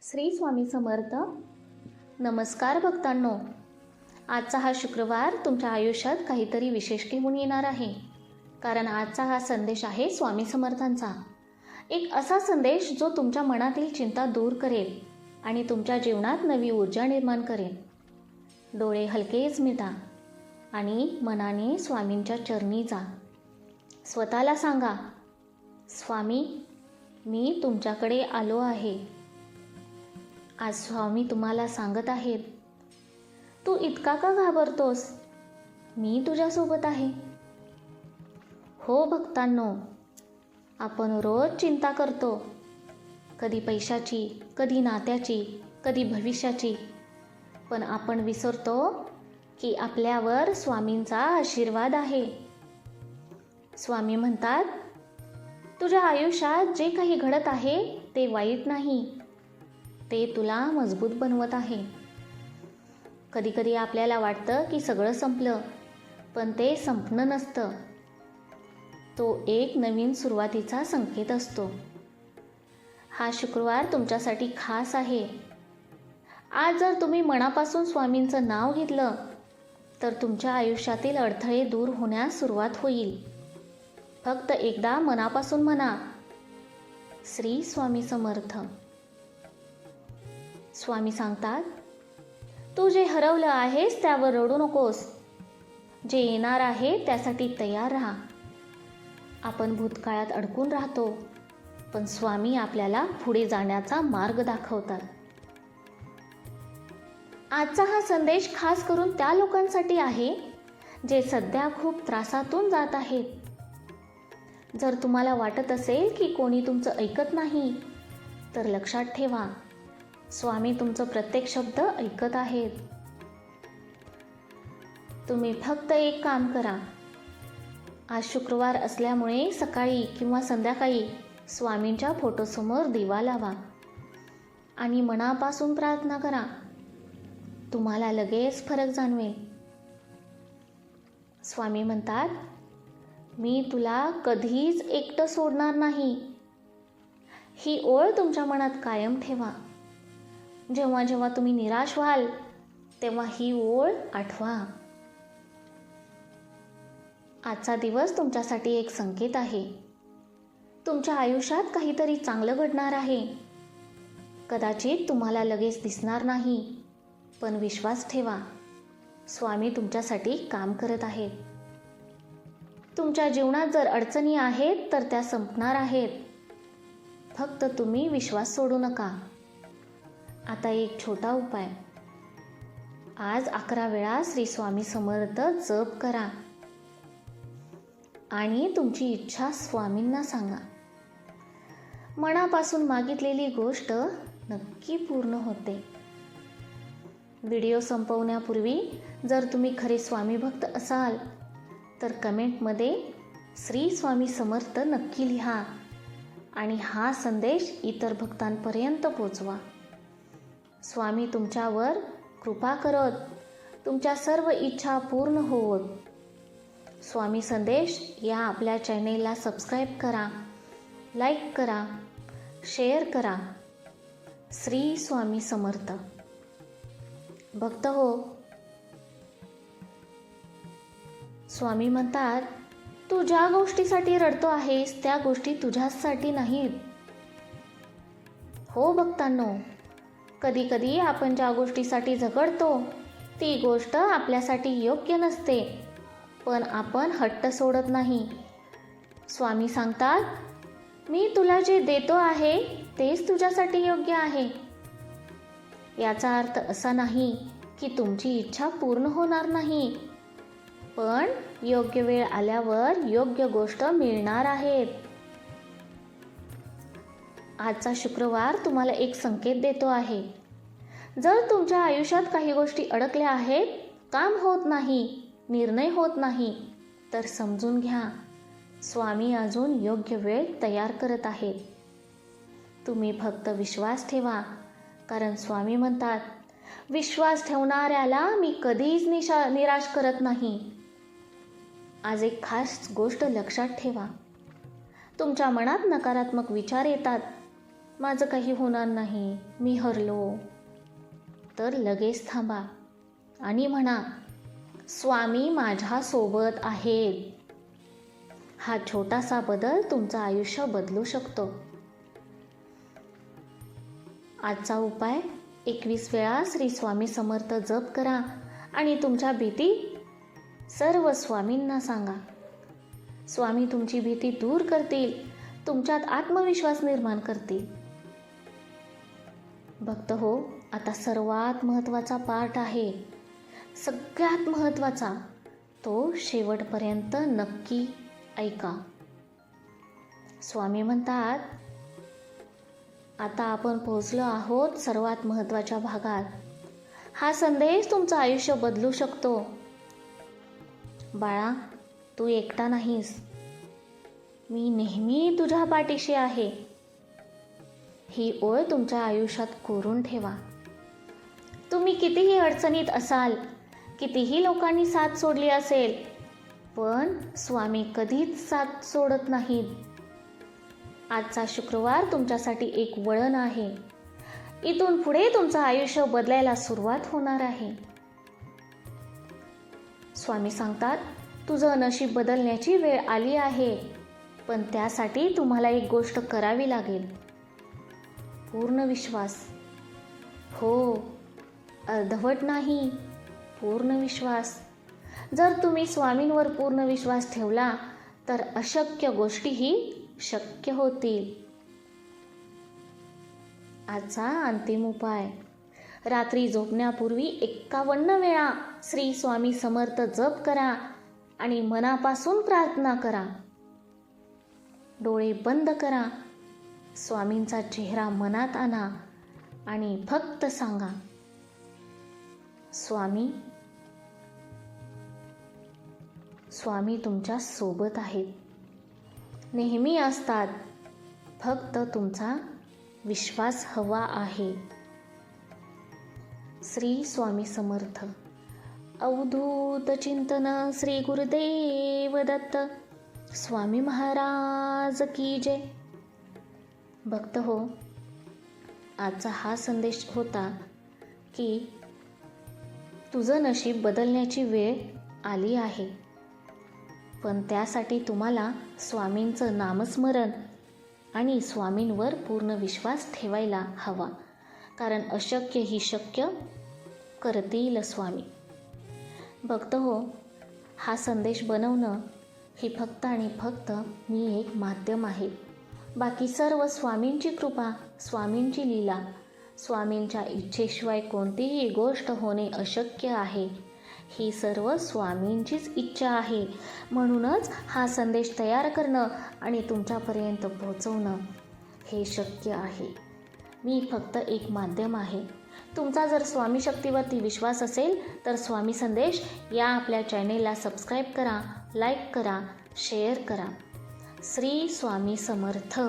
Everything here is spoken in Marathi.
श्री स्वामी समर्थ. नमस्कार भक्तांनो. आजचा हा शुक्रवार तुमच्या आयुष्यात काहीतरी विशेष घेऊन येणार आहे, कारण आजचा हा संदेश आहे स्वामी समर्थांचा. एक असा संदेश जो तुमच्या मनातील चिंता दूर करेल आणि तुमच्या जीवनात नवी ऊर्जा निर्माण करेल. डोळे हलकेच मिटा आणि मनाने स्वामींच्या चरणी जा. स्वतःला सांगा, स्वामी, मी तुमच्याकडे आलो आहे. आज स्वामी तुम्हाला सांगत आहेत, तू इतका का घाबरतोस? मी तुझ्यासोबत आहे. हो भक्तांनो, आपण रोज चिंता करतो, कधी पैशाची, कधी नात्याची, कधी भविष्याची. पण आपण विसरतो की आपल्यावर स्वामींचा आशीर्वाद आहे. स्वामी म्हणतात, तुझ्या आयुष्यात जे काही घडत आहे ते वाईट नाही, ते तुला मजबूत बनवत आहे. कधीकधी आपल्याला वाटतं की सगळं संपलं, पण ते संपणं नसतं. तो एक नवीन सुरुवातीचा संकेत असतो. हा शुक्रवार तुमच्यासाठी खास आहे. आज जर तुम्ही मनापासून स्वामींचं नाव घेतलं तर तुमच्या आयुष्यातील अडथळे दूर होण्यास सुरुवात होईल. फक्त एकदा मनापासून म्हणा, श्री स्वामी समर्थ. स्वामी सांगतात, तू जे हरवलं आहेस त्यावर रडू नकोस. जे येणार आहे त्यासाठी तयार राहा. आपण भूतकाळात अडकून राहतो, पण स्वामी आपल्याला पुढे जाण्याचा मार्ग दाखवतात. आजचा हा संदेश खास करून त्या लोकांसाठी आहे जे सध्या खूप त्रासातून जात आहेत. जर तुम्हाला वाटत असेल की कोणी तुमचं ऐकत नाही, तर लक्षात ठेवा, स्वामी तुमचं प्रत्येक शब्द ऐकत आहेत. तुम्ही फक्त एक काम करा. आज शुक्रवार असल्यामुळे सकाळी किंवा संध्याकाळी स्वामींच्या फोटोसमोर दिवा लावा आणि मनापासून प्रार्थना करा. तुम्हाला लगेच फरक जाणवेल. स्वामी म्हणतात, मी तुला कधीच एकटं सोडणार नाही. ही ओळ तुमच्या मनात कायम ठेवा. जेव्हा जेव्हा तुम्ही निराश व्हाल तेव्हा ही ओळ आठवा. आजचा दिवस तुमच्यासाठी एक संकेत आहे. तुमच्या आयुष्यात काहीतरी चांगलं घडणार आहे. कदाचित तुम्हाला लगेच दिसणार नाही, पण विश्वास ठेवा, स्वामी तुमच्यासाठी काम करत आहेत. तुमच्या जीवनात जर अडचणी आहेत तर त्या संपणार आहेत. फक्त तुम्ही विश्वास सोडू नका. आता एक छोटा उपाय. आज 11 वेळा श्री स्वामी समर्थ जप करा आणि तुमची इच्छा स्वामींना सांगा. मनापासून मागितलेली गोष्ट नक्की पूर्ण होते. व्हिडिओ संपवण्यापूर्वी जर तुम्ही खरे स्वामी भक्त असाल तर कमेंटमध्ये श्री स्वामी समर्थ नक्की लिहा आणि हा संदेश इतर भक्तांपर्यंत पोचवा. स्वामी तुमच्यावर कृपा करत, तुमच्या सर्व इच्छा पूर्ण होवोत. स्वामी संदेश या आपल्या चॅनेलला सबस्क्राईब करा, लाईक करा, शेअर करा. श्री स्वामी समर्थ. भक्त हो, स्वामी म्हणतात, तू ज्या गोष्टीसाठी रडतो आहेस त्या गोष्टी तुझ्यासाठी नाहीत. हो भक्तांनो, कधी कधी आपण ज्या गोष्टीसाठी झगडतो ती गोष्ट आपल्यासाठी योग्य नसते, पण आपण हट्ट सोडत नाही. स्वामी सांगतात, मी तुला जे देतो आहे तेच तुझ्यासाठी योग्य आहे. याचा अर्थ असा नाही की तुमची इच्छा पूर्ण होणार नाही, पण योग्य वेळ आल्यावर योग्य गोष्ट मिळणार आहेत. आजचा शुक्रवार तुम्हाला एक संकेत देतो आहे. जर तुमच्या आयुष्यात काही गोष्टी अडकल्या आहेत, काम होत नाही, निर्णय होत नाही, तर समजून घ्या, स्वामी अजून योग्य वेळ तयार करत आहेत. तुम्ही फक्त विश्वास ठेवा, कारण स्वामी म्हणतात, विश्वास ठेवणाऱ्याला मी कधीच निराश करत नाही. आज एक खास गोष्ट लक्षात ठेवा. तुमच्या मनात नकारात्मक विचार येतात माझं काही होणार नाही, मी हरलो, तर लगेच थांबा आणि म्हणा, स्वामी माझ्यासोबत आहेत. हा छोटासा बदल तुमचं आयुष्य बदलू शकतो. आजचा उपाय 21 वेळा श्री स्वामी समर्थ जप करा आणि तुमच्या भीती सर्व स्वामींना सांगा. स्वामी तुमची भीती दूर करतील, तुमच्यात आत्मविश्वास निर्माण करतील. भक्त हो, आता सर्वात महत्त्वाचा पार्ट आहे, सगळ्यात महत्त्वाचा, तो शेवटपर्यंत नक्की ऐका. स्वामी म्हणतात, आता आपण पोहोचलो आहोत सर्वात महत्त्वाच्या भागात. हा संदेश तुमचं आयुष्य बदलू शकतो. बाळा, तू एकटा नाहीस. मी नेहमी तुझ्या पाठीशी आहे. ही ओळ तुमच्या आयुष्यात कोरून ठेवा. तुम्ही कितीही अडचणीत असाल, कितीही लोकांनी साथ सोडली असेल, पण स्वामी कधीच साथ सोडत नाहीत. आजचा शुक्रवार तुमच्यासाठी एक वळण आहे. इथून पुढे तुमचं आयुष्य बदलायला सुरुवात होणार आहे. स्वामी सांगतात, तुझं नशीब बदलण्याची वेळ आली आहे, पण त्यासाठी तुम्हाला एक गोष्ट करावी लागेल. पूर्ण विश्वास. हो, अर्धवट नाही, पूर्ण विश्वास. जर तुम्ही स्वामींवर पूर्ण विश्वास ठेवला तर अशक्य गोष्टीही शक्य होतील. आजचा अंतिम उपाय, रात्री झोपण्यापूर्वी 51 वेळा श्री स्वामी समर्थ जप करा आणि मनापासून प्रार्थना करा. डोळे बंद करा, स्वामींचा चेहरा मनात आणा आणि फक्त सांगा, स्वामी, स्वामी तुमच्या सोबत आहेत, नेहमी असतात. फक्त तुमचा विश्वास हवा आहे. श्री स्वामी समर्थ. अवधूत चिंतन श्री गुरुदेव दत्त. स्वामी महाराज की जय. भक्त हो, आजचा हा संदेश होता की तुझं नशीब बदलण्याची वेळ आली आहे, पण त्यासाठी तुम्हाला स्वामींचं नामस्मरण आणि स्वामींवर पूर्ण विश्वास ठेवायला हवा, कारण अशक्य ही शक्य करतील स्वामी. भक्त हो, हा संदेश बनवणं ही फक्त आणि फक्त मी एक माध्यम आहे. बाकी सर्व स्वामींची कृपा, स्वामींची लीला. स्वामींच्या इच्छेशिवाय कोणतीही गोष्ट होणे अशक्य आहे. ही सर्व स्वामींचीच इच्छा आहे. म्हणूनच हा संदेश तयार करणं आणि तुमच्यापर्यंत पोहोचवणं हे शक्य आहे. मी फक्त एक माध्यम आहे. तुमचा जर स्वामी शक्तीवरती विश्वास असेल तर स्वामी संदेश या आपल्या चॅनेलला सबस्क्राईब करा, लाईक करा, शेअर करा. श्री स्वामी समर्थ.